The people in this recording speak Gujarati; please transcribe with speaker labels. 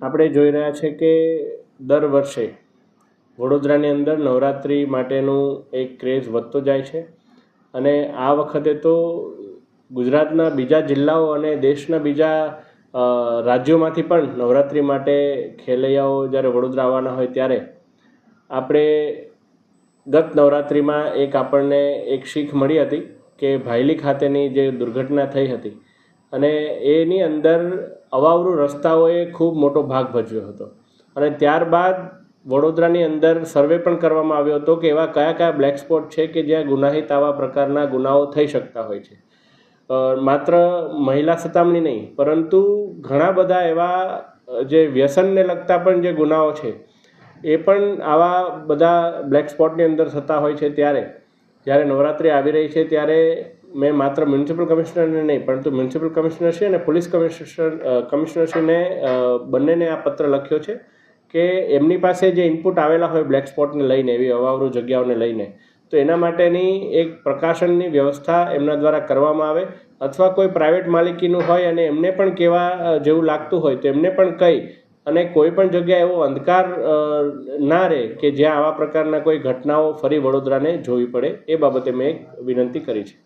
Speaker 1: આપણે જોઈ રહ્યા છે કે દર વર્ષે વડોદરાની અંદર નવરાત્રિ માટેનું એક ક્રેઝ વધતો જાય છે અને આ વખતે તો ગુજરાતના બીજા જિલ્લાઓ અને દેશના બીજા રાજ્યોમાંથી પણ નવરાત્રિ માટે ખેલૈયાઓ જ્યારે વડોદરા આવવાના હોય ત્યારે આપણે ગત નવરાત્રિમાં આપણને એક શીખ મળી હતી કે ભાયલી ખાતેની જે દુર્ઘટના થઈ હતી અને એની અંદર અવાવરૂ રસ્તાઓએ ખૂબ મોટો ભાગ ભજવ્યો હતો અને ત્યારબાદ વડોદરાની અંદર સર્વે પણ કરવામાં આવ્યો હતો કે એવા કયા કયા બ્લેક સ્પોટ છે કે જ્યાં ગુનાહિત આવા પ્રકારના ગુનાઓ થઈ શકતા હોય છે. માત્ર મહિલા સતામણી નહીં પરંતુ ઘણા બધા એવા જે વ્યસનને લગતા પણ જે ગુનાઓ છે એ પણ આવા બધા બ્લેક સ્પોટની અંદર થતા હોય છે. જ્યારે નવરાત્રિ આવી રહી છે ત્યારે મેં માત્ર મ્યુનિસિપલ કમિશનરને નહીં પરંતુ મ્યુનિસિપલ કમિશનરશ્રી અને પોલીસ કમિશનરશ્રીને બંનેને આ પત્ર લખ્યો છે કે એમની પાસે જે ઇનપુટ આવેલા હોય બ્લેક સ્પોટને લઈને, એવી અવાવરૂ જગ્યાઓને લઈને, તો એના માટેની એક પ્રકાશનની વ્યવસ્થા એમના દ્વારા કરવામાં આવે અથવા કોઈ પ્રાઇવેટ માલિકીનું હોય અને એમને પણ કહેવા જેવું લાગતું હોય તો એમને પણ કહી અને કોઈ પણ જગ્યાએ એવો અંધકાર ના રહે કે જ્યાં આવા પ્રકારના કોઈ ઘટનાઓ ફરી વડોદરાને જોવી પડે, એ બાબતે મેં એક વિનંતી કરી છે.